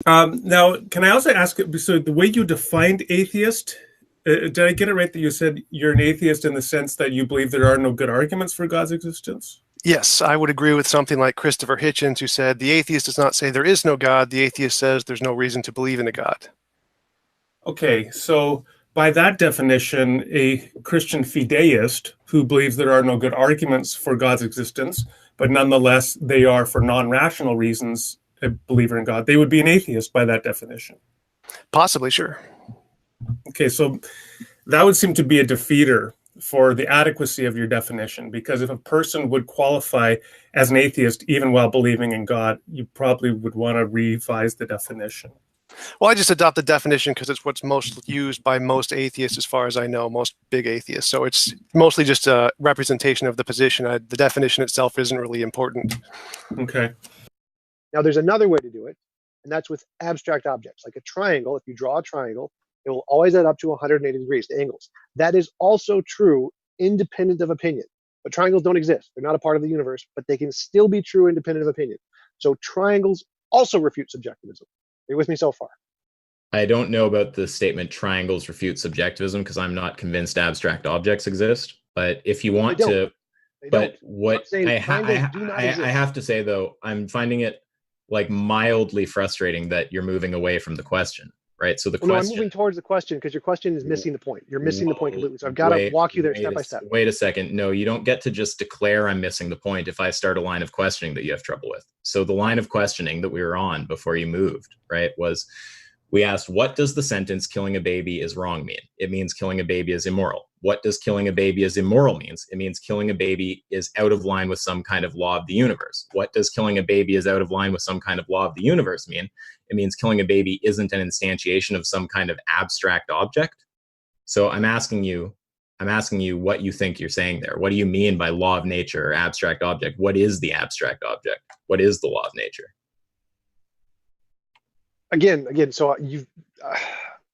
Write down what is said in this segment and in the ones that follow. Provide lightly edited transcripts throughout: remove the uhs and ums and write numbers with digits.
Now, can I also ask, so the way you defined atheist, did I get it right that you said you're an atheist in the sense that you believe there are no good arguments for God's existence? Yes, I would agree with something like Christopher Hitchens, who said, the atheist does not say there is no God, the atheist says there's no reason to believe in a God. Okay, so by that definition, a Christian fideist who believes there are no good arguments for God's existence, but nonetheless they are for non-rational reasons a believer in God, they would be an atheist by that definition. Possibly, sure. Okay, so that would seem to be a defeater for the adequacy of your definition, because if a person would qualify as an atheist even while believing in God, you probably would want to revise the definition. Well, I just adopt the definition because it's what's most used by most atheists, as far as I know, most big atheists. So it's mostly just a representation of the position. The definition itself isn't really important. Okay. Now, there's another way to do it, and that's with abstract objects. Like a triangle, if you draw a triangle, it will always add up to 180 degrees, the angles. That is also true independent of opinion. But triangles don't exist. They're not a part of the universe, but they can still be true independent of opinion. So triangles also refute subjectivism. Are you with me so far? I don't know about the statement triangles refute subjectivism because I'm not convinced abstract objects exist. But if you want to, but what I have to say though, I'm finding it like mildly frustrating that you're moving away from the question, right? So the question. No, I'm moving towards the question because your question is missing the point. You're missing the point completely. So I've got to walk you there step by step. Wait a second. No, you don't get to just declare I'm missing the point if I start a line of questioning that you have trouble with. So the line of questioning that we were on before you moved, right, was we asked, what does the sentence killing a baby is wrong mean? It means killing a baby is immoral. What does killing a baby is immoral means? It means killing a baby is out of line with some kind of law of the universe. What does killing a baby is out of line with some kind of law of the universe mean? It means killing a baby isn't an instantiation of some kind of abstract object. So I'm asking you what you think you're saying there. What do you mean by law of nature or abstract object? What is the abstract object? What is the law of nature? Again, so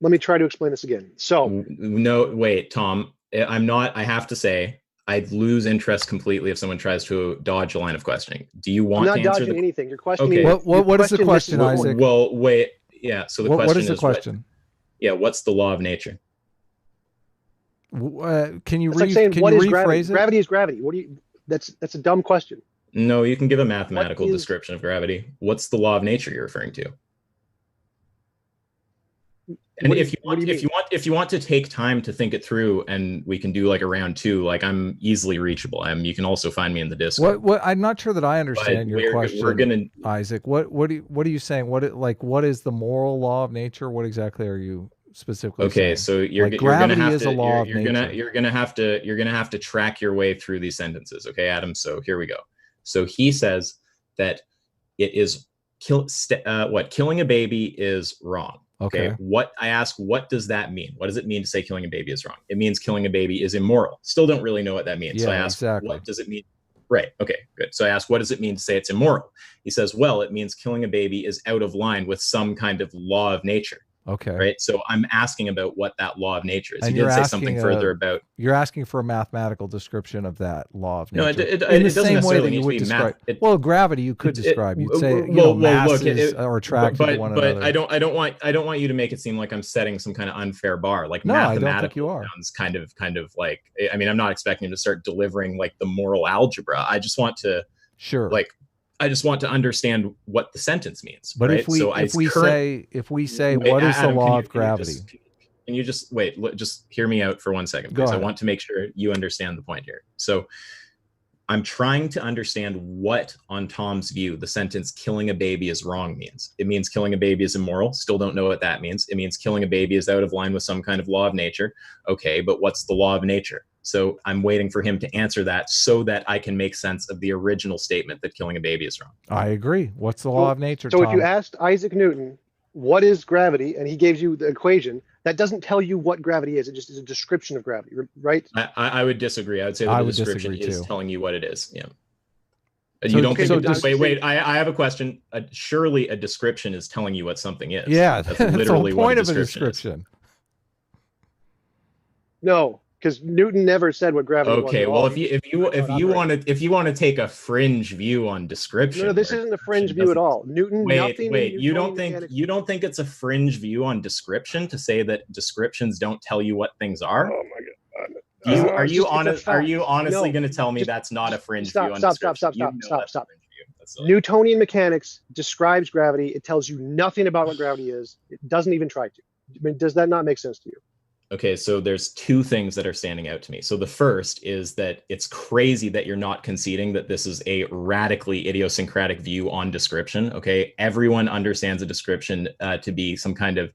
let me try to explain this again. So no, wait, Tom, I have to say, I'd lose interest completely if someone tries to dodge a line of questioning. Do you want to answer? I'm not dodging anything. You're questioning. Okay. What is the question, Isaac? Well, wait. Yeah. So the question is, what is the question? What's the law of nature? Can you rephrase it? Gravity is gravity. What do you? That's a dumb question. No, you can give a mathematical description of gravity. What's the law of nature you're referring to? And if you want to take time to think it through, and we can do like a round two, like I'm easily reachable. You can also find me in the Discord. What I'm not sure that I understand your question, Isaac. What are you saying? What is the moral law of nature? What exactly are you specifically saying? So you're gravity is a law of nature. You're gonna have to track your way through these sentences. Okay, Adam. So here we go. So he says that it is killing a baby is wrong. Okay. What does that mean? What does it mean to say killing a baby is wrong? It means killing a baby is immoral. Still don't really know what that means. Yeah, so I ask, exactly. What does it mean? Right. Okay, good. So I asked, what does it mean to say it's immoral? He says, well, it means killing a baby is out of line with some kind of law of nature. Okay. Right. So I'm asking about what that law of nature is. And he did say something further about. You're asking for a mathematical description of that law of nature. No, it doesn't necessarily need to be describe. Well, gravity you could describe. You'd say masses are attracted to one another. But I don't want you to make it seem like I'm setting some kind of unfair bar. Like no, mathematical I don't think you are. Sounds kind of like. I mean, I'm not expecting him to start delivering like the moral algebra. I just want to I just want to understand what the sentence means. But right? if we say what is the law of gravity? Can you just wait? Just hear me out for 1 second, because I want to make sure you understand the point here. So I'm trying to understand what, on Tom's view, the sentence "killing a baby is wrong" means. It means killing a baby is immoral. Still don't know what that means. It means killing a baby is out of line with some kind of law of nature. Okay, but what's the law of nature? So I'm waiting for him to answer that so that I can make sense of the original statement that killing a baby is wrong. I agree. What's the law of nature, So Tom? if you asked Isaac Newton, what is gravity, and he gives you the equation, that doesn't tell you what gravity is. It just is a description of gravity, right? I would disagree. I would say the description is telling you what it is. Yeah. So, you don't think wait, I have a question. Surely a description is telling you what something is. Yeah, that's literally the whole point what of a description. No. because Newton never said what gravity was. Okay, well, if you want to take a fringe view on description, no, this isn't a fringe view at all. Newton, wait, you don't think it's a fringe view on description to say that descriptions don't tell you what things are? Oh my God! Are you honestly going to tell me that's not a fringe view on description? Stop. Newtonian mechanics describes gravity. It tells you nothing about what gravity is. It doesn't even try to. I mean, does that not make sense to you? Okay, so there's two things that are standing out to me. So the first is that it's crazy that you're not conceding that this is a radically idiosyncratic view on description. Okay, everyone understands a description to be some kind of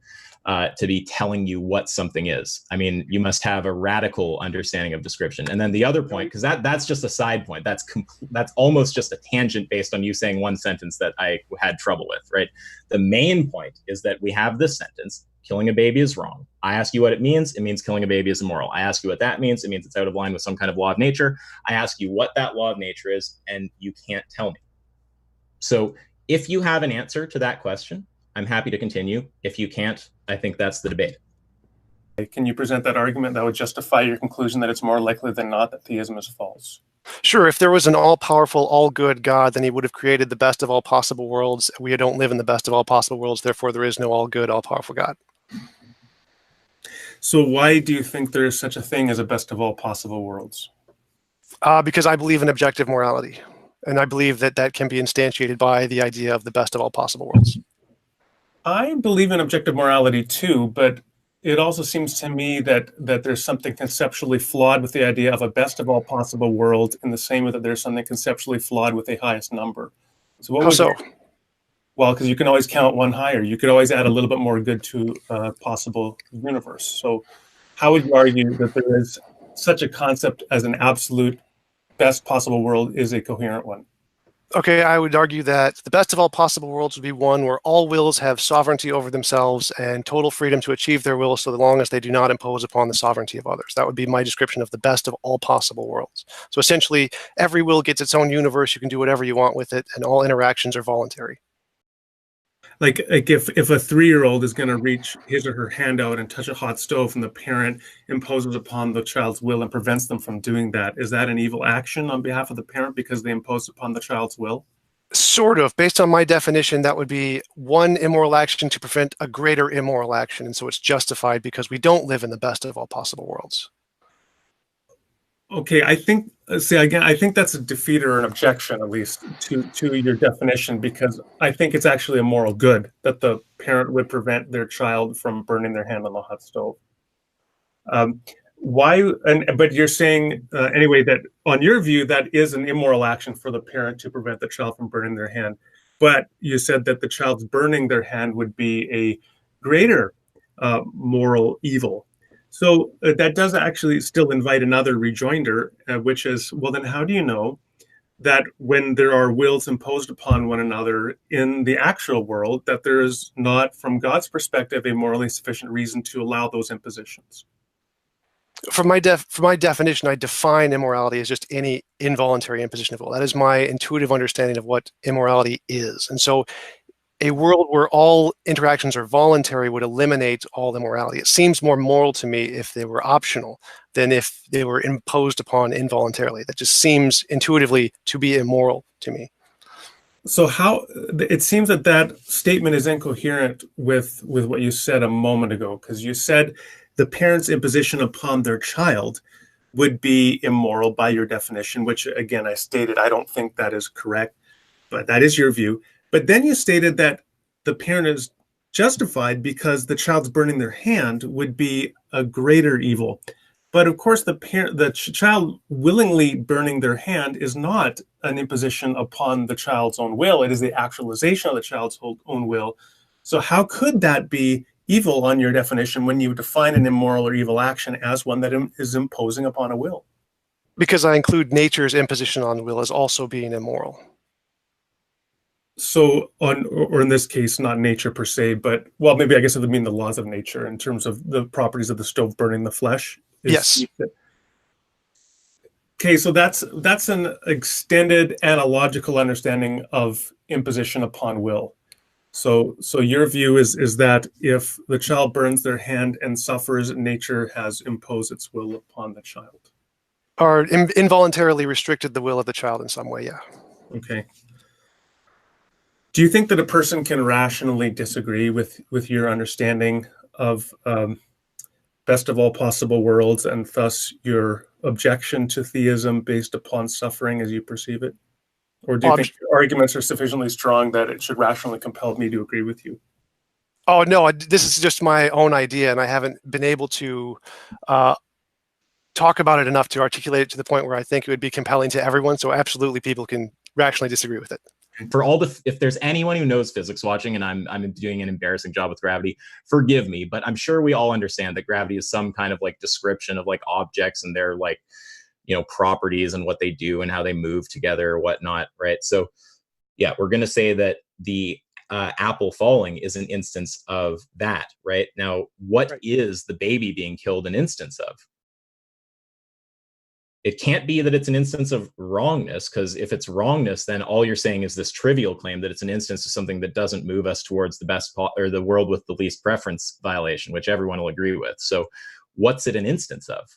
to be telling you what something is. I mean, you must have a radical understanding of description. And then the other point, because that's just a side point, that's almost just a tangent based on you saying one sentence that I had trouble with, right? The main point is that we have this sentence, killing a baby is wrong. I ask you what it means killing a baby is immoral. I ask you what that means, it means it's out of line with some kind of law of nature. I ask you what that law of nature is, and you can't tell me. So if you have an answer to that question, I'm happy to continue. If you can't, I think that's the debate. Can you present that argument that would justify your conclusion that it's more likely than not that theism is false? Sure. If there was an all-powerful, all-good God, then he would have created the best of all possible worlds. We don't live in the best of all possible worlds. Therefore, there is no all-good, all-powerful God. So why do you think there is such a thing as a best of all possible worlds? Because I believe in objective morality. And I believe that that can be instantiated by the idea of the best of all possible worlds. I believe in objective morality too, but it also seems to me that there's something conceptually flawed with the idea of a best of all possible world, in the same way that there's something conceptually flawed with a highest number. So what How so? Well, because you can always count one higher. You could always add a little bit more good to a possible universe. So how would you argue that there is such a concept as an absolute best possible world is a coherent one? Okay, I would argue that the best of all possible worlds would be one where all wills have sovereignty over themselves and total freedom to achieve their will, so long as they do not impose upon the sovereignty of others. That would be my description of the best of all possible worlds. So essentially, every will gets its own universe. You can do whatever you want with it, and all interactions are voluntary. Like if a 3-year-old is going to reach his or her hand out and touch a hot stove, and the parent imposes upon the child's will and prevents them from doing that, is that an evil action on behalf of the parent because they imposed upon the child's will? Sort of. Based on my definition, that would be one immoral action to prevent a greater immoral action, and so it's justified because we don't live in the best of all possible worlds. Okay, I think that's a defeat or an objection, at least, to your definition, because I think it's actually a moral good that the parent would prevent their child from burning their hand on the hot stove. But you're saying, anyway, that on your view, that is an immoral action for the parent to prevent the child from burning their hand. But you said that the child's burning their hand would be a greater moral evil. So that does actually still invite another rejoinder, which is, well, then how do you know that when there are wills imposed upon one another in the actual world, that there is not, from God's perspective, a morally sufficient reason to allow those impositions? For my definition, I define immorality as just any involuntary imposition of will. That is my intuitive understanding of what immorality is. And so a world where all interactions are voluntary would eliminate all immorality. It seems more moral to me if they were optional than if they were imposed upon involuntarily. That just seems intuitively to be immoral to me. So it seems that statement is incoherent with what you said a moment ago, because you said the parent's imposition upon their child would be immoral by your definition, which, again, I stated I don't think that is correct, but that is your view. But then you stated that the parent is justified because the child's burning their hand would be a greater evil. But of course, the child willingly burning their hand is not an imposition upon the child's own will. It is the actualization of the child's own will. So how could that be evil on your definition when you define an immoral or evil action as one that is imposing upon a will? Because I include nature's imposition on will as also being immoral. So, or in this case, not nature per se, but, well, maybe I guess it would mean the laws of nature in terms of the properties of the stove burning the flesh. Yes. Okay, so that's an extended analogical understanding of imposition upon will. So your view is that if the child burns their hand and suffers, nature has imposed its will upon the child. Or involuntarily restricted the will of the child in some way, yeah. Okay. Do you think that a person can rationally disagree with your understanding of best of all possible worlds, and thus your objection to theism based upon suffering as you perceive it? Or do you think your arguments are sufficiently strong that it should rationally compel me to agree with you? Oh, no, this is just my own idea, and I haven't been able to talk about it enough to articulate it to the point where I think it would be compelling to everyone. So absolutely, people can rationally disagree with it. For all if there's anyone who knows physics watching, and I'm doing an embarrassing job with gravity, forgive me, but I'm sure we all understand that gravity is some kind of like description of like objects and their like, you know, properties and what they do and how they move together or whatnot, right? So yeah, we're going to say that the apple falling is an instance of that, right? Now, what is the baby being killed an instance of? It can't be that it's an instance of wrongness, because if it's wrongness, then all you're saying is this trivial claim that it's an instance of something that doesn't move us towards the best or the world with the least preference violation, which everyone will agree with. So what's it an instance of?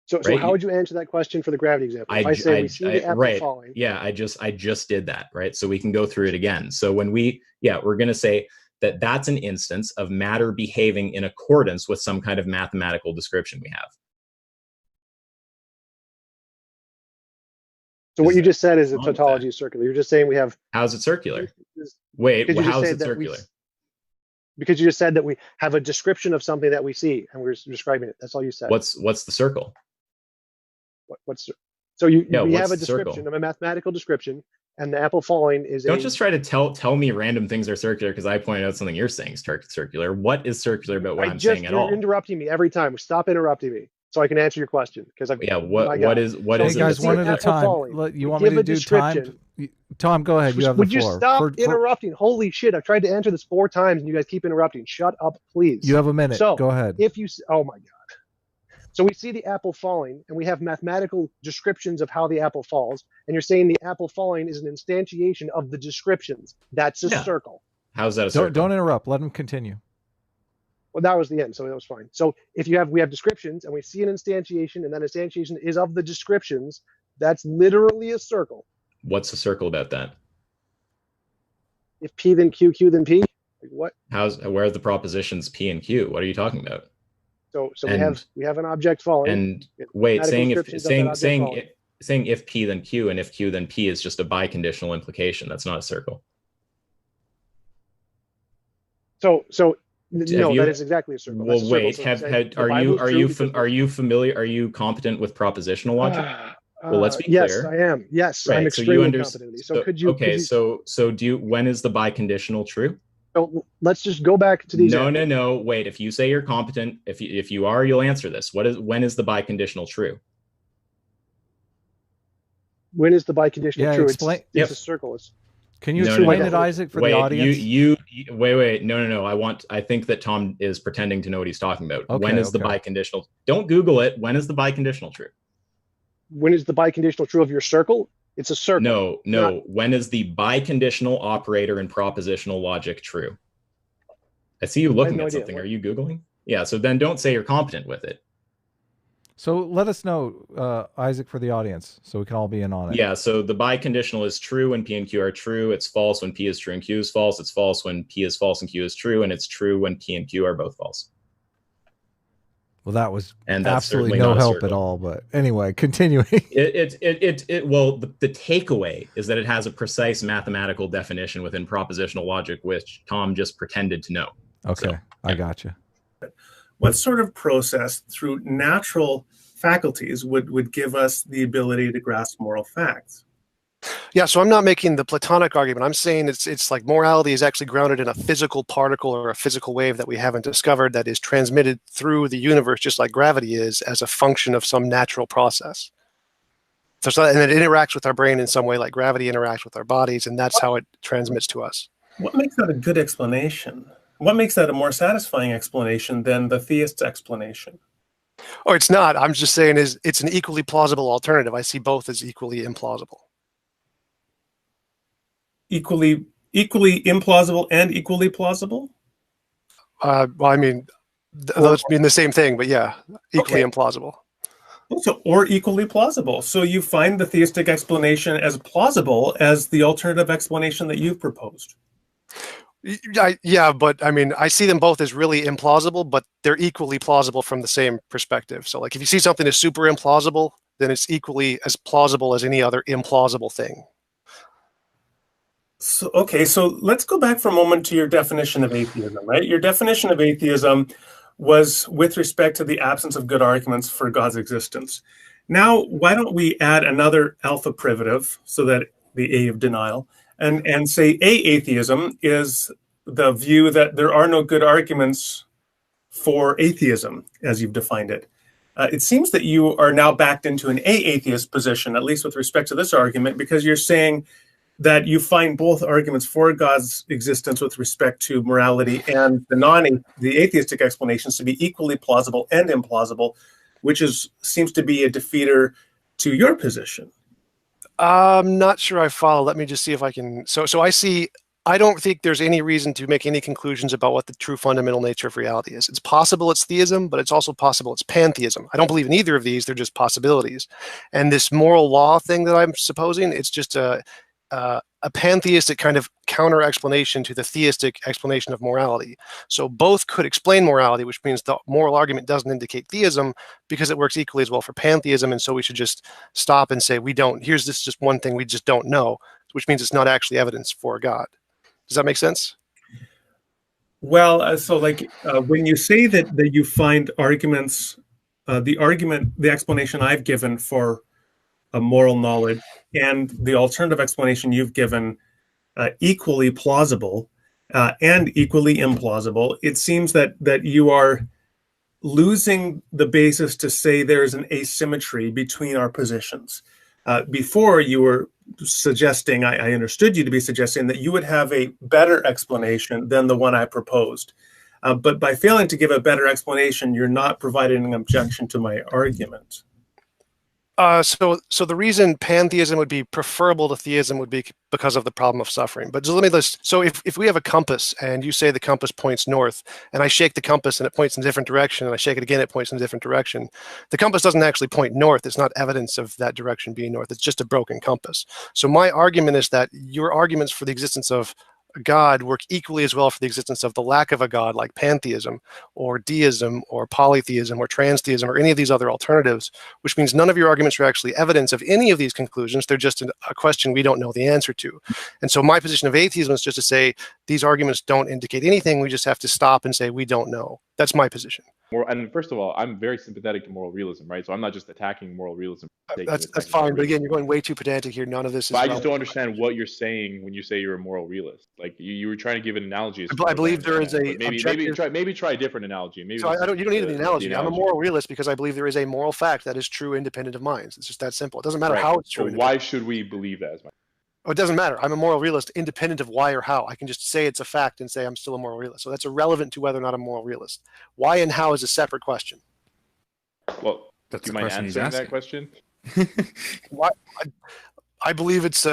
So how would you answer that question for the gravity example? If I say we see the apple falling. Yeah, I just did that, right? So we can go through it again. So when we're going to say that that's an instance of matter behaving in accordance with some kind of mathematical description we have. So what you just said is that tautology is circular. You're just saying we have. How's it circular? Wait, how is it circular? Because you just said that we have a description of something that we see, and we're describing it. That's all you said. What's the circle? So we have a description of a mathematical description, and the apple falling is. Don't just try to tell me random things are circular because I pointed out something you're saying is circular. What is circular about what I'm saying at all? You're interrupting me every time. Stop interrupting me so I can answer your question. Because what is hey guys, one at a time. You want me to do time? Tom, go ahead. You have the floor. Would you stop interrupting? Holy shit! I've tried to answer this 4 times, and you guys keep interrupting. Shut up, please. You have a minute. So go ahead. Oh my god. So we see the apple falling, and we have mathematical descriptions of how the apple falls, and you're saying the apple falling is an instantiation of the descriptions. That's a circle. How's that a circle? Don't interrupt. Let him continue. Well, that was the end, so that was fine. So if we have descriptions, and we see an instantiation, and that instantiation is of the descriptions, that's literally a circle. What's a circle about that? If P then Q, Q then P, like what? Where are the propositions P and Q? What are you talking about? So we have an object falling. And wait, saying if P then Q and if Q then P is just a biconditional implication. That's not a circle. No, that is exactly a circle. Well, wait. Are you familiar? Are you competent with propositional logic? Well, let's be clear. Yes, I am. Yes, right. I'm extremely competent. So could you? Okay, so when is the biconditional true? So let's just go back to these. No. Wait. If you say you're competent, if you are, you'll answer this. When is the biconditional true? When is the biconditional true? Explain. It's a circle. Can you explain it, Isaac, for the audience? Wait. No. I think that Tom is pretending to know what he's talking about. Okay, when is the biconditional? Don't Google it. When is the biconditional true? When is the biconditional true of your circle? It's a circle. No. When is the biconditional operator in propositional logic true? I see you looking at something. Are you Googling? Yeah, so then don't say you're competent with it. So let us know, Isaac, for the audience, so we can all be in on it. Yeah, so the biconditional is true when P and Q are true. It's false when P is true and Q is false. It's false when P is false and Q is true. And it's true when P and Q are both false. Well, that was absolutely no help at all. But anyway, continuing. Well, the takeaway is that it has a precise mathematical definition within propositional logic, which Tom just pretended to know. Okay, so, I gotcha. What sort of process through natural faculties would give us the ability to grasp moral facts? Yeah, so I'm not making the Platonic argument. I'm saying it's like morality is actually grounded in a physical particle or a physical wave that we haven't discovered that is transmitted through the universe, just like gravity is, as a function of some natural process. And it interacts with our brain in some way, like gravity interacts with our bodies, and that's how it transmits to us. What makes that a good explanation? What makes that a more satisfying explanation than the theist's explanation? Oh, it's not. I'm just saying it's an equally plausible alternative. I see both as equally implausible. Equally equally implausible and equally plausible? Well, I mean, those mean the same thing, but yeah, equally implausible. So, or equally plausible. So you find the theistic explanation as plausible as the alternative explanation that you've proposed. Yeah, but I mean, I see them both as really implausible, but they're equally plausible from the same perspective. So like if you see something as super implausible, then it's equally as plausible as any other implausible thing. So, okay, so let's go back for a moment to your definition of atheism, right? Your definition of atheism was with respect to the absence of good arguments for God's existence. Now, why don't we add another alpha privative, so that the A of denial, and say atheism is the view that there are no good arguments for atheism, as you've defined it. It seems that you are now backed into an atheist position, at least with respect to this argument, because you're saying that you find both arguments for God's existence with respect to morality and the atheistic explanations to be equally plausible and implausible, which seems to be a defeater to your position. I'm not sure I follow. Let me just see if I can. So I don't think there's any reason to make any conclusions about what the true fundamental nature of reality is. It's possible it's theism, but it's also possible it's pantheism. I don't believe in either of these. They're just possibilities. And this moral law thing that I'm supposing, it's just a pantheistic kind of counter explanation to the theistic explanation of morality. So both could explain morality, which means the moral argument doesn't indicate theism because it works equally as well for pantheism. And so we should just stop and say, here's this just one thing we just don't know, which means it's not actually evidence for God. Does that make sense? Well, so like when you say that you find arguments, the explanation I've given for a moral knowledge and the alternative explanation you've given equally plausible and equally implausible, it seems that you are losing the basis to say there is an asymmetry between our positions. Before you were suggesting, I understood you to be suggesting that you would have a better explanation than the one I proposed. But by failing to give a better explanation, you're not providing an objection to my argument. So the reason pantheism would be preferable to theism would be because of the problem of suffering. But just let me list. So if we have a compass and you say the compass points north, and I shake the compass and it points in a different direction, and I shake it again, it points in a different direction, the compass doesn't actually point north. It's not evidence of that direction being north. It's just a broken compass. So my argument is that your arguments for the existence of God work equally as well for the existence of the lack of a God, like pantheism or deism or polytheism or transtheism or any of these other alternatives, which means none of your arguments are actually evidence of any of these conclusions. They're just a question we don't know the answer to. And so my position of atheism is just to say these arguments don't indicate anything. We just have to stop and say we don't know. That's my position. And first of all, I'm very sympathetic to moral realism, right? So I'm not just attacking moral realism. That's fine, but again, you're going way too pedantic here. None of this is. But I just don't understand what you're saying when you say you're a moral realist. Like you were trying to give an analogy. I believe there is a maybe try a different analogy. Maybe so you don't need an analogy. I'm a moral realist because I believe there is a moral fact that is true, independent of minds. It's just that simple. It doesn't matter how it's true. So why should we believe that? Oh, it doesn't matter. I'm a moral realist independent of why or how. I can just say it's a fact and say I'm still a moral realist. So that's irrelevant to whether or not I'm a moral realist. Why and how is a separate question. Well, do you mind answering that question? Why? I believe it's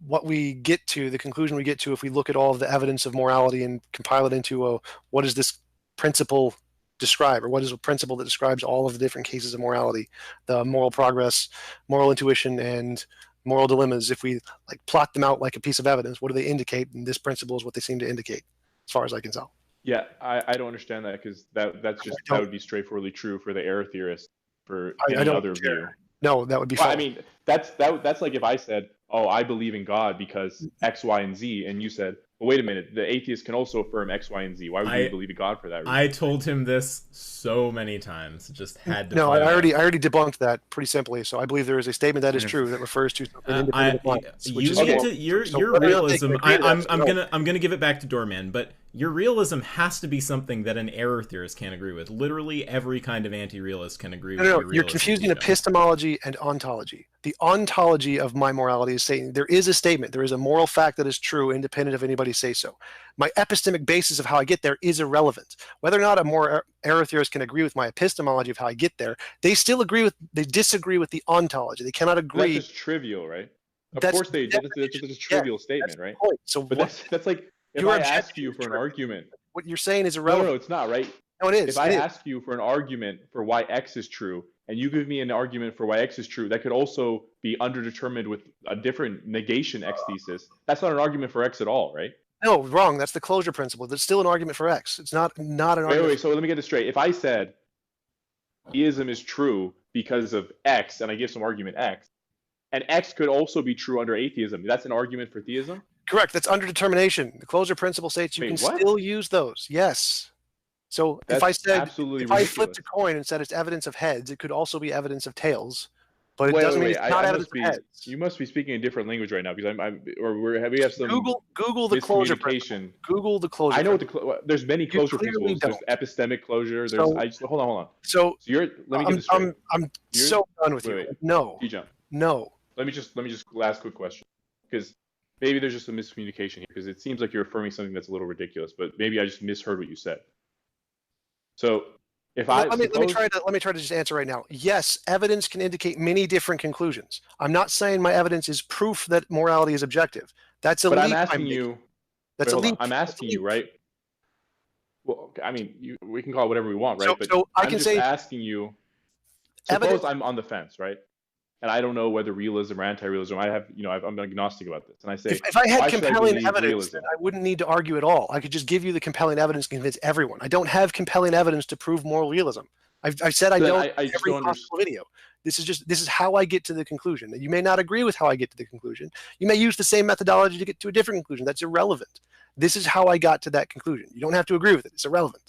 what we get to, the conclusion we get to if we look at all of the evidence of morality and compile it into what does this principle describe, or what is a principle that describes all of the different cases of morality, the moral progress, moral intuition, and moral dilemmas. If we like plot them out like a piece of evidence, what do they indicate? And this principle is what they seem to indicate, as far as I can tell. Yeah, I don't understand that because that would be straightforwardly true for the error theorist for any other view. No, that would be fine. I mean, that's like if I said, "Oh, I believe in God because X, Y, and Z," and you said, "Well, wait a minute, the atheist can also affirm X, Y, and Z. Why would you believe in God for that reason?" I told him this so many times, just had to. No, I already debunked that pretty simply. So I believe there is a statement that is true that refers to something independent of minds. Your realism. I'm gonna give it back to Doorman, but your realism has to be something that an error theorist can't agree with. Literally every kind of anti-realist can agree with. No, you're confusing epistemology and ontology. The ontology of my morality is saying there is a statement, there is a moral fact that is true, independent of anybody say so. My epistemic basis of how I get there is irrelevant. Whether or not a more error theorist can agree with my epistemology of how I get there, they disagree with the ontology. They cannot agree. That's just trivial, right? Of course they did. It's just a trivial statement, right? So but that's like if I ask you for an argument. What you're saying is irrelevant. No, it's not, right? No, it is. If I ask you for an argument for why X is true, and you give me an argument for why X is true, that could also be underdetermined with a different negation X thesis. That's not an argument for X at all, right? No, wrong. That's the closure principle. That's still an argument for X. It's not an argument. Wait. So let me get this straight. If I said theism is true because of X, and I give some argument X, and X could also be true under atheism, that's an argument for theism? Correct. That's underdetermination. The closure principle states you can still use those. Yes. So if I flipped a coin and said it's evidence of heads, it could also be evidence of tails. But it doesn't mean it's not evidence of heads. You must be speaking a different language right now because we have some Google the closure principle. Google the closure. I know there's many closure principles. There's epistemic closure. There's hold on. So let me get this straight. I'm so done with you. No. No. Let me just last quick question because maybe there's just a miscommunication here because it seems like you're affirming something that's a little ridiculous, but maybe I just misheard what you said. So let me try to just answer right now. Yes, evidence can indicate many different conclusions. I'm not saying my evidence is proof that morality is objective. That's a leap. But I'm asking you. That's a leap. I'm asking you, right? Well, I mean, we can call it whatever we want, right? So I'm just asking you. Suppose I'm on the fence, right? And I don't know whether realism or anti-realism. I'm agnostic about this, and I say if I had compelling evidence, then I wouldn't need to argue at all. I could just give you the compelling evidence to convince everyone. I don't have compelling evidence to prove moral realism. I've said I don't in every possible video. This is how I get to the conclusion. You may not agree with how I get to the conclusion. You may use the same methodology to get to a different conclusion. That's irrelevant. This is how I got to that conclusion. You don't have to agree with it. It's irrelevant.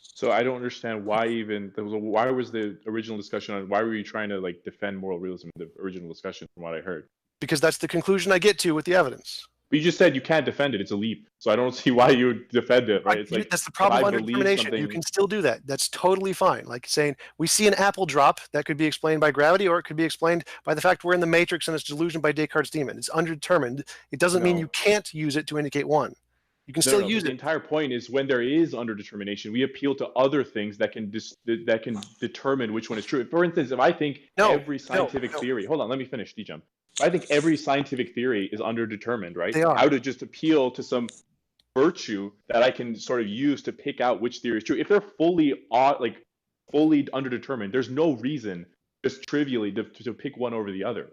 So I don't understand why why was the original discussion on why were you trying to defend moral realism in the original discussion from what I heard? Because that's the conclusion I get to with the evidence. But you just said you can't defend it. It's a leap. So I don't see why you would defend it, right? It's that's the problem of underdetermination. You can still do that. That's totally fine. Like saying we see an apple drop, that could be explained by gravity, or it could be explained by the fact we're in the matrix and it's delusion by Descartes' demon. It's undetermined. It doesn't mean you can't use it to indicate one. You can still use it. The entire point is when there is underdetermination, we appeal to other things that can determine which one is true. For instance, if I think every scientific theory, hold on, let me finish, D-Jump. I think every scientific theory is underdetermined, right? I would just appeal to some virtue that I can sort of use to pick out which theory is true. If they're fully underdetermined, there's no reason just trivially to pick one over the other.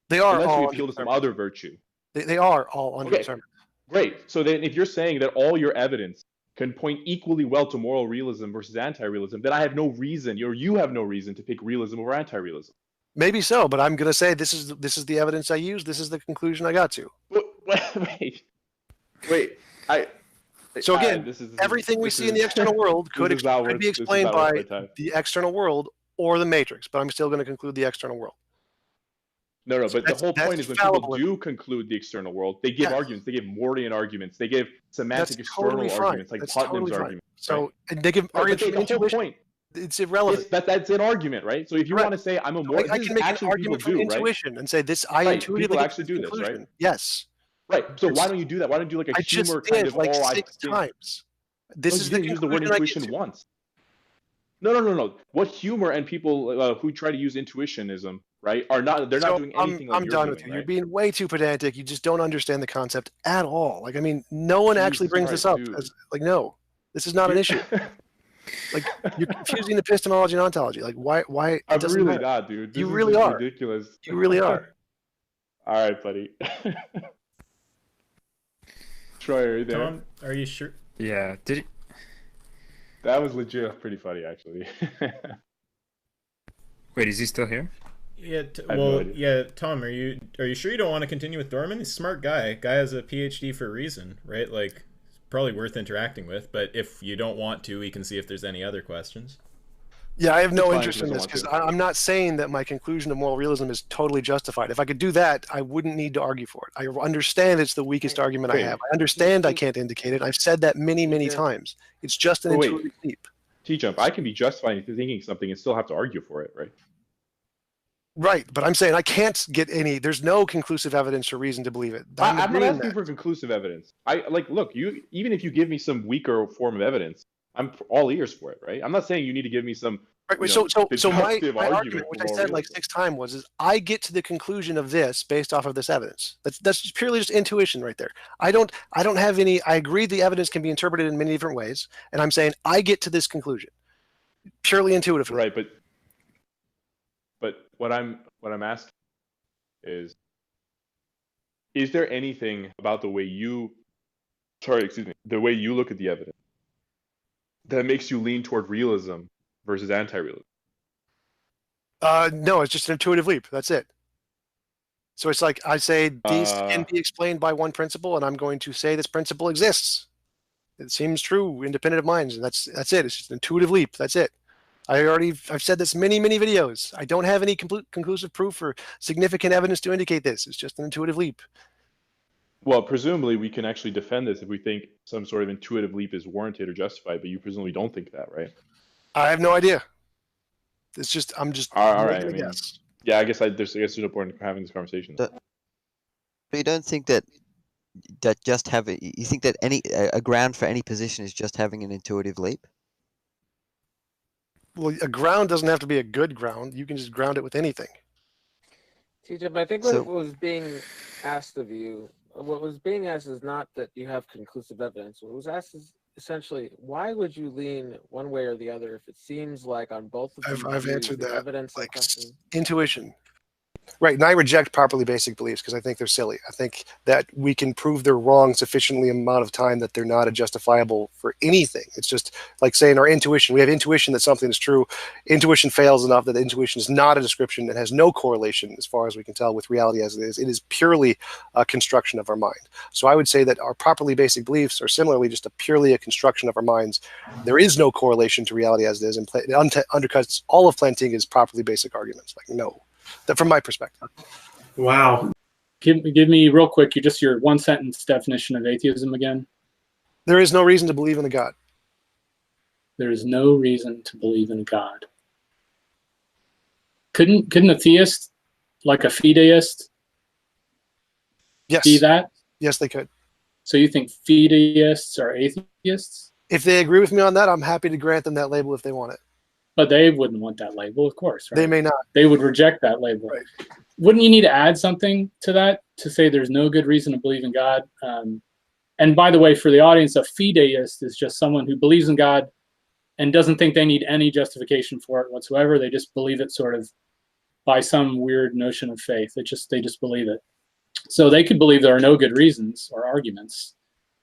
They are unless we appeal to some other virtue. They are all undetermined. Great. So then if you're saying that all your evidence can point equally well to moral realism versus anti-realism, then I have no reason, or you have no reason to pick realism over anti-realism. Maybe so, but I'm going to say this is the evidence I used. This is the conclusion I got to. Wait. So again, everything we see in the external world could be explained by the external world or the matrix, but I'm still going to conclude the external world. No, but the whole point is when people do conclude the external world, they give arguments. They give Mordian arguments. They give semantic external arguments, like Putnam's arguments. So they give arguments from intuition. It's irrelevant. That's an argument, right? So if you want to say I'm a Mordian, I can make an argument from intuition and say this. I intuitively actually do this, right? Yes. Right. So why don't you do that? Why don't you do like a humor kind of like 6 times? This is the use the word intuition once. No. What humor and people who try to use intuitionism, right, are not. They're not doing anything. I'm done with you. Right? You're being way too pedantic. You just don't understand the concept at all. Like, I mean, no one actually brings this up. No, this is not an issue. Like, you're confusing epistemology and ontology. Like, why? I'm really not, dude. You really are ridiculous. You really are. All right, buddy. Troy, are you there? Tom, are you sure? Yeah. Did it? That was legit pretty funny, actually. Wait, is he still here? Yeah. Tom, are you sure you don't want to continue with Dorman? He's a smart guy. Guy has a PhD for a reason, right? Like, probably worth interacting with. But if you don't want to, we can see if there's any other questions. Yeah, I have no interest in this because I'm not saying that my conclusion of moral realism is totally justified. If I could do that, I wouldn't need to argue for it. I understand it's the weakest argument I have. I understand I can't indicate it. I've said that many times. It's just an intuitive leap. T-Jump, I can be justified if you're thinking something and still have to argue for it, right? Right, but I'm saying I can't get any. There's no conclusive evidence or reason to believe it. I'm not asking for conclusive evidence. Look, even if you give me some weaker form of evidence, I'm all ears for it, right? I'm not saying you need to give me some Right. So my argument, which I said like 6 times, is I get to the conclusion of this based off of this evidence. That's purely just intuition right there. I don't have any. I agree the evidence can be interpreted in many different ways, and I'm saying I get to this conclusion purely intuitively. Right, but what I'm asking is there anything about the way you look at the evidence that makes you lean toward realism versus anti-realism? No, it's just an intuitive leap. That's it. So it's like I say these can be explained by one principle, and I'm going to say this principle exists. It seems true, independent of minds, and that's it. It's just an intuitive leap. That's it. I've said this many videos. I don't have any conclusive proof or significant evidence to indicate this. It's just an intuitive leap. Well, presumably we can actually defend this if we think some sort of intuitive leap is warranted or justified, but you presumably don't think that, right? I have no idea. It's just all right. Yeah, I guess there's no point in having this conversation. But you don't think that just having, you think that a ground for any position is just having an intuitive leap? Well, a ground doesn't have to be a good ground. You can just ground it with anything. TJ, I think what was being asked of you, what was being asked is not that you have conclusive evidence. What was asked is essentially, why would you lean one way or the other if it seems like on both of them? I've answered that. Evidence like intuition. Right, and I reject properly basic beliefs because I think they're silly. I think that we can prove they're wrong sufficiently amount of time that they're not justifiable for anything. It's just like saying our intuition. We have intuition that something is true. Intuition fails enough that the intuition is not a description and has no correlation, as far as we can tell, with reality as it is. It is purely a construction of our mind. So I would say that our properly basic beliefs are similarly just purely a construction of our minds. There is no correlation to reality as it is, and it undercuts all of Plantinga's properly basic arguments. Like, no. That from my perspective. Wow. Give me real quick your one sentence definition of atheism again. There is no reason to believe in a God. There is no reason to believe in a God. Couldn't a theist, like a fideist, be that? Yes, they could. So you think fideists are atheists? If they agree with me on that, I'm happy to grant them that label if they want it. But they wouldn't want that label, of course. Right? They may not. They would reject that label. Right. Wouldn't you need to add something to that to say there's no good reason to believe in God? And by the way, for the audience, a fideist is just someone who believes in God and doesn't think they need any justification for it whatsoever. They just believe it sort of by some weird notion of faith. They just believe it. So they could believe there are no good reasons or arguments,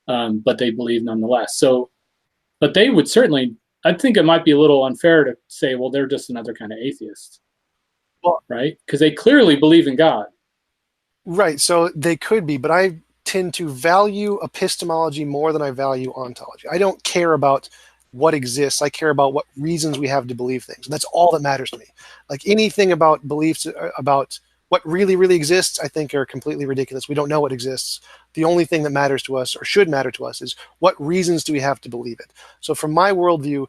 but they believe nonetheless. So, but they would certainly. I think it might be a little unfair to say, well, they're just another kind of atheist, right? Because they clearly believe in God. Right, so they could be, but I tend to value epistemology more than I value ontology. I don't care about what exists. I care about what reasons we have to believe things. And that's all that matters to me. Like anything about beliefs, about what really exists, I think are completely ridiculous. We don't know what exists. The only thing that matters to us, or should matter to us, is what reasons do we have to believe it? So from my worldview,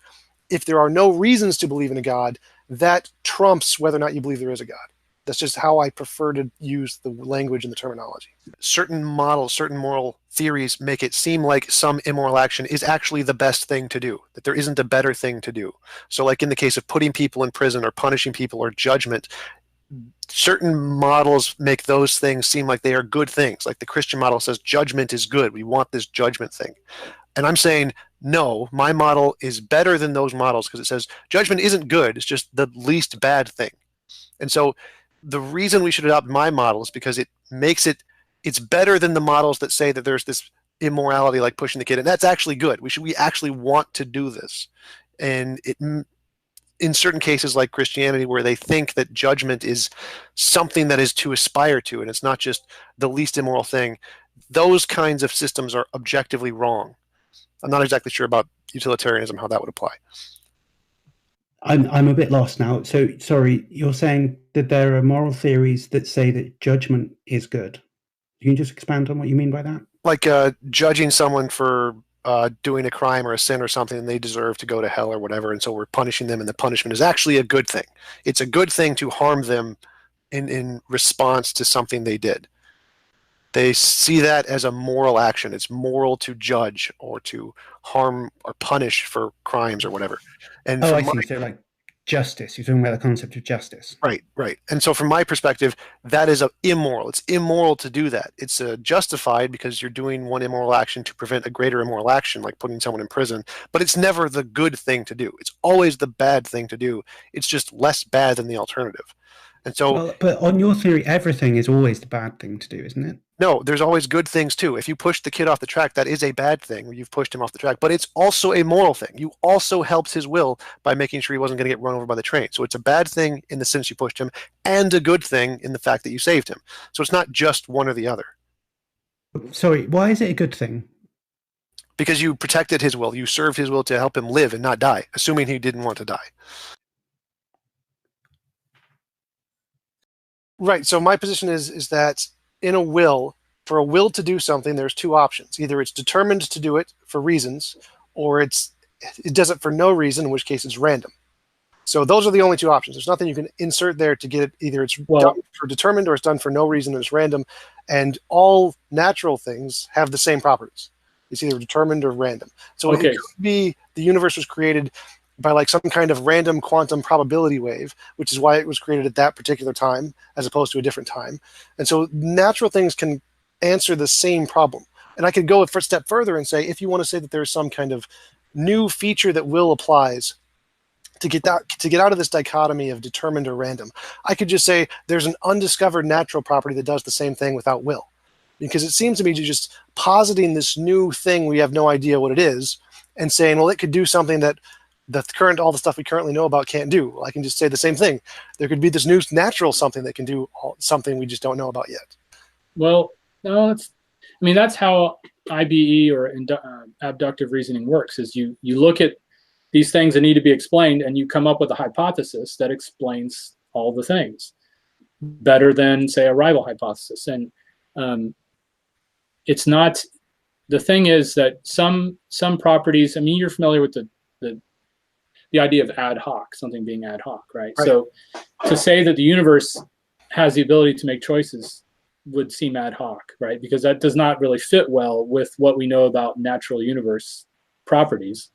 if there are no reasons to believe in a God, that trumps whether or not you believe there is a God. That's just how I prefer to use the language and the terminology. Certain models, certain moral theories make it seem like some immoral action is actually the best thing to do, that there isn't a better thing to do. So like in the case of putting people in prison or punishing people or judgment, certain models make those things seem like they are good things. Like the Christian model says judgment is good. We want this judgment thing. And I'm saying, no, my model is better than those models because it says judgment isn't good. It's just the least bad thing. And so the reason we should adopt my model is because it makes it's better than the models that say that there's this immorality like pushing the kid. And that's actually good. We actually want to do this. And in certain cases like Christianity, where they think that judgment is something that is to aspire to, and it's not just the least immoral thing, those kinds of systems are objectively wrong. I'm not exactly sure about utilitarianism, how that would apply. I'm a bit lost now. So, sorry, you're saying that there are moral theories that say that judgment is good. Can you just expand on what you mean by that? Like judging someone for doing a crime or a sin or something, and they deserve to go to hell or whatever, and so we're punishing them, and the punishment is actually a good thing. It's a good thing to harm them in response to something they did. They see that as a moral action. It's moral to judge or to harm or punish for crimes or whatever. And I see. So like justice. You're talking about the concept of justice. Right, right. And so from my perspective, that is immoral. It's immoral to do that. It's justified because you're doing one immoral action to prevent a greater immoral action, like putting someone in prison. But it's never the good thing to do. It's always the bad thing to do. It's just less bad than the alternative. And so, well, but on your theory, everything is always the bad thing to do, isn't it? No, there's always good things too. If you push the kid off the track, that is a bad thing, or you've pushed him off the track. But it's also a moral thing. You also helped his will by making sure he wasn't going to get run over by the train. So it's a bad thing in the sense you pushed him, and a good thing in the fact that you saved him. So it's not just one or the other. Sorry, why is it a good thing? Because you protected his will. You served his will to help him live and not die, assuming he didn't want to die. Right. So my position is that in a will, for a will to do something, there's two options. Either it's determined to do it for reasons, or it does it for no reason, in which case it's random. So those are the only two options. There's nothing you can insert there to get it. Either it's done for determined or it's done for no reason and it's random. And all natural things have the same properties. It's either determined or random. So it could be the universe was created by like some kind of random quantum probability wave, which is why it was created at that particular time as opposed to a different time. And so natural things can answer the same problem. And I could go a step further and say, if you want to say that there's some kind of new feature that will applies to get out of this dichotomy of determined or random, I could just say there's an undiscovered natural property that does the same thing without will. Because it seems to me to just positing this new thing we have no idea what it is and saying, well, it could do something that all the stuff we currently know about can't do. Well, I can just say the same thing. There could be this new natural something that can do something we just don't know about yet. Well, no, that's how IBE or abductive reasoning works. Is you look at these things that need to be explained, and you come up with a hypothesis that explains all the things better than, say, a rival hypothesis. And it's not. The thing is that some properties. I mean, you're familiar with the idea of ad hoc, something being ad hoc, right? So to say that the universe has the ability to make choices would seem ad hoc, right? Because that does not really fit well with what we know about natural universe properties.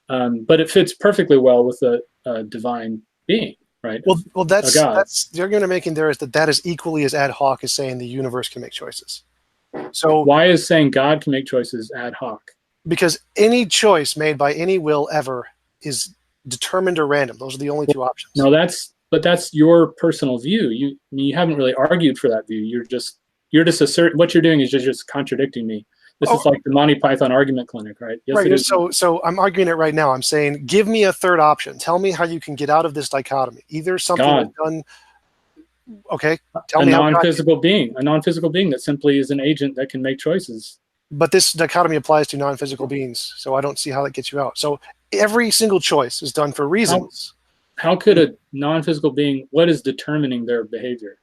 But it fits perfectly well with a divine being, right? Well, that's the argument I'm making there is that is equally as ad hoc as saying the universe can make choices. So why is saying God can make choices ad hoc? Because any choice made by any will ever is determined or random. Those are the only two options. No, that's your personal view. You haven't really argued for that view. You're just asserting. What you're doing is just contradicting me. This is like the Monty Python argument clinic, right? Yes, right. So I'm arguing it right now. I'm saying, give me a third option. Tell me how you can get out of this dichotomy. Either something is done. Okay. Tell me how. A non-physical being that simply is an agent that can make choices. But this dichotomy applies to non-physical beings, so I don't see how that gets you out. So every single choice is done for reasons. How could a non-physical being, what is determining their behavior?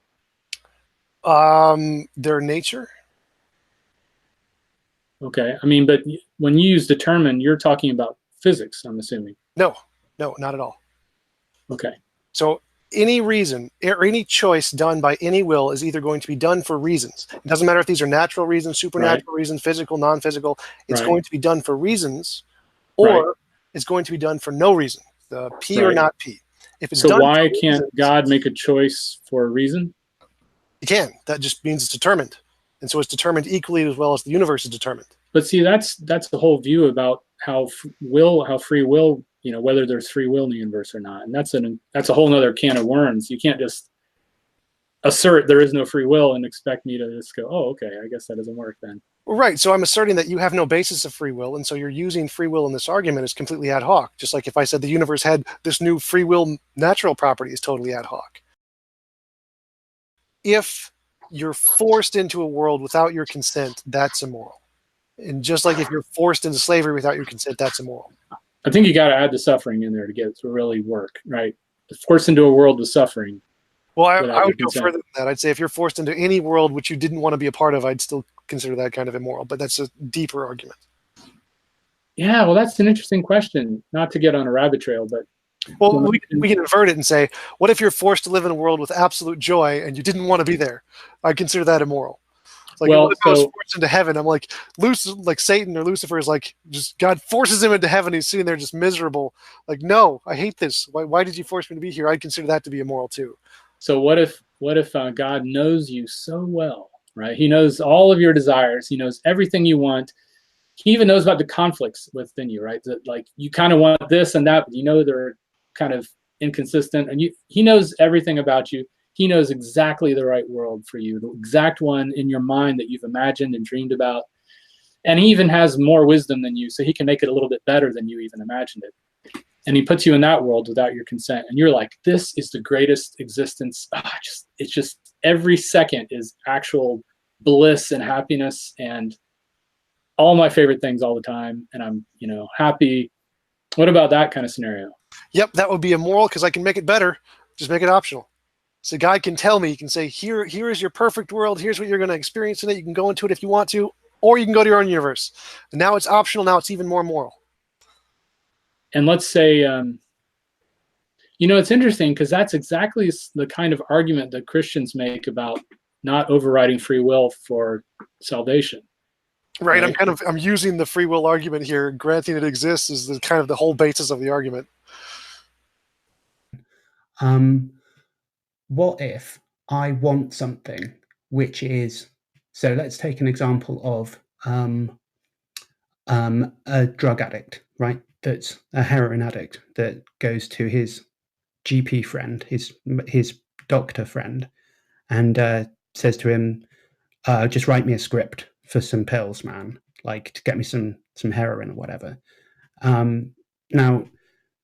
Their nature. Okay. I mean, but when you use determine, you're talking about physics, I'm assuming. No, not at all. Okay. So any reason or any choice done by any will is either going to be done for reasons. It doesn't matter if these are natural reasons, supernatural reasons, physical, non-physical. It's going to be done for reasons, or it's going to be done for no reason. The P or not P. If it's so why can't God make a choice for a reason? He can. That just means it's determined. And so it's determined equally as well as the universe is determined. But see, that's the whole view about how free will, whether there's free will in the universe or not. And that's a whole nother can of worms. You can't just assert there is no free will and expect me to just go, oh, okay, I guess that doesn't work then. Right. So I'm asserting that you have no basis of free will. And so you're using free will in this argument as completely ad hoc. Just like if I said the universe had this new free will natural property is totally ad hoc. If you're forced into a world without your consent, that's immoral. And just like if you're forced into slavery without your consent, that's immoral. I think you got to add the suffering in there to get it to really work, right? Forced into a world with suffering. Well, I would go further than that. I'd say if you're forced into any world which you didn't want to be a part of, I'd still consider that kind of immoral. But that's a deeper argument. Yeah, well, that's an interesting question. Not to get on a rabbit trail, but well, we can invert it and say, what if you're forced to live in a world with absolute joy and you didn't want to be there? I'd consider that immoral. It's like, well, goes forced into heaven. I'm like, like Satan or Lucifer is like, just God forces him into heaven. He's sitting there just miserable. Like, no, I hate this. Why did you force me to be here? I'd consider that to be immoral too. So what if God knows you so well, right? He knows all of your desires. He knows everything you want. He even knows about the conflicts within you, right? That like you kind of want this and that, but you know they're kind of inconsistent, and he knows everything about you. He knows exactly the right world for you, the exact one in your mind that you've imagined and dreamed about. And he even has more wisdom than you, so he can make it a little bit better than you even imagined it. And he puts you in that world without your consent, and you're like, this is the greatest existence. It's just every second is actual bliss and happiness and all my favorite things all the time, and I'm happy. What about that kind of scenario? Yep, that would be immoral because I can make it better. Just make it optional. So God can tell me, he can say, here is your perfect world. Here's what you're going to experience in it. You can go into it if you want to, or you can go to your own universe. And now it's optional. Now it's even more moral. And let's say, it's interesting because that's exactly the kind of argument that Christians make about not overriding free will for salvation. Right. I'm using the free will argument here. Granting it exists is the kind of the whole basis of the argument. What if I want something which is, so let's take an example of a drug addict, right? That's a heroin addict that goes to his GP friend, his doctor friend, and says to him, just write me a script for some pills, man, like to get me some heroin or whatever. Now,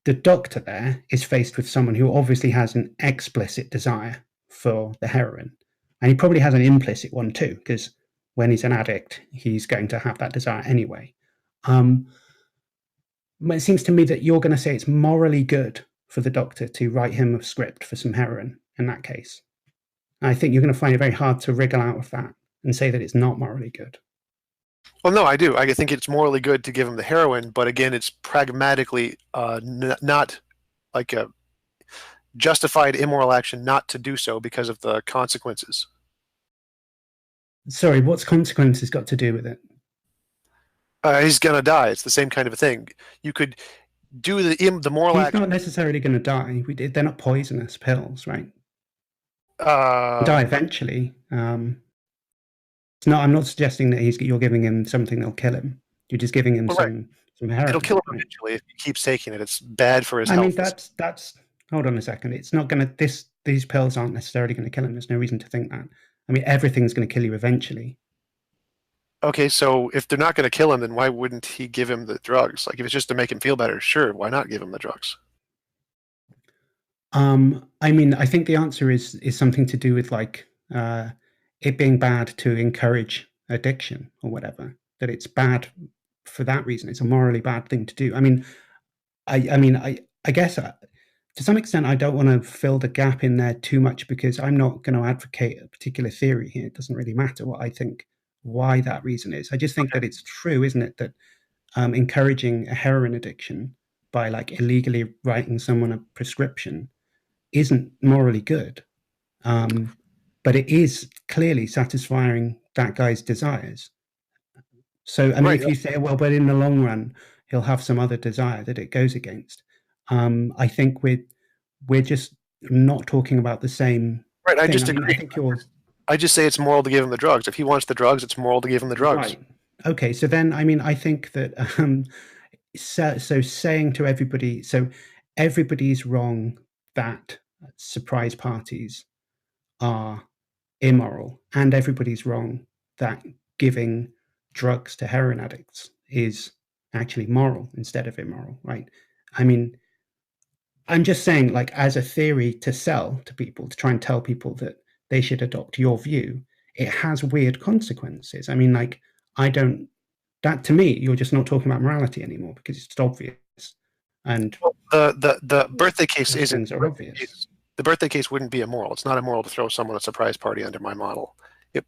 the doctor there is faced with someone who obviously has an explicit desire for the heroin. And he probably has an implicit one too, because when he's an addict, he's going to have that desire anyway. But it seems to me that you're going to say it's morally good for the doctor to write him a script for some heroin in that case. I think you're going to find it very hard to wriggle out of that and say that it's not morally good. Well, no, I do. I think it's morally good to give him the heroin, but again, it's pragmatically not like a justified immoral action not to do so because of the consequences. Sorry, what's consequences got to do with it? He's going to die. It's the same kind of a thing. You could do the moral action. He's not necessarily going to die. They're not poisonous pills, right? Die eventually. No, I'm not suggesting that you're giving him something that'll kill him. You're just giving him some heroin. It'll kill him eventually if he keeps taking it. It's bad for his health. I mean, that's. Hold on a second. It's not going to. These pills aren't necessarily going to kill him. There's no reason to think that. I mean, everything's going to kill you eventually. Okay, so if they're not going to kill him, then why wouldn't he give him the drugs? Like, if it's just to make him feel better, sure, why not give him the drugs? I mean, I think the answer is something to do with like it being bad to encourage addiction or whatever. That it's bad for that reason. It's a morally bad thing to do. I mean, I guess to some extent I don't want to fill the gap in there too much because I'm not going to advocate a particular theory here. It doesn't really matter what I think why that reason is. I just think that it's true, isn't it, that encouraging a heroin addiction by like illegally writing someone a prescription isn't morally good, but it is clearly satisfying that guy's desires. So I mean, if you say, well, but in the long run he'll have some other desire that it goes against, I think we're just not talking about the same right thing. I just agree. I think I just say it's moral to give him the drugs. If he wants the drugs, it's moral to give him the drugs. Right. Okay, so then I mean, I think that so saying to everybody, so everybody's wrong that surprise parties are immoral, and everybody's wrong that giving drugs to heroin addicts is actually moral instead of immoral, right? I mean, I'm just saying, like, as a theory to sell to people, to try and tell people that they should adopt your view, it has weird consequences. I mean, like, that to me, you're just not talking about morality anymore because it's just obvious. And the birthday case isn't obvious. The birthday case wouldn't be immoral. It's not immoral to throw someone a surprise party under my model.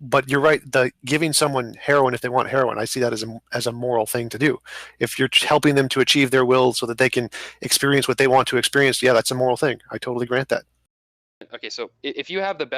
But you're right. Giving someone heroin if they want heroin, I see that as a moral thing to do. If you're helping them to achieve their will so that they can experience what they want to experience, yeah, that's a moral thing. I totally grant that. Okay, so if you have the best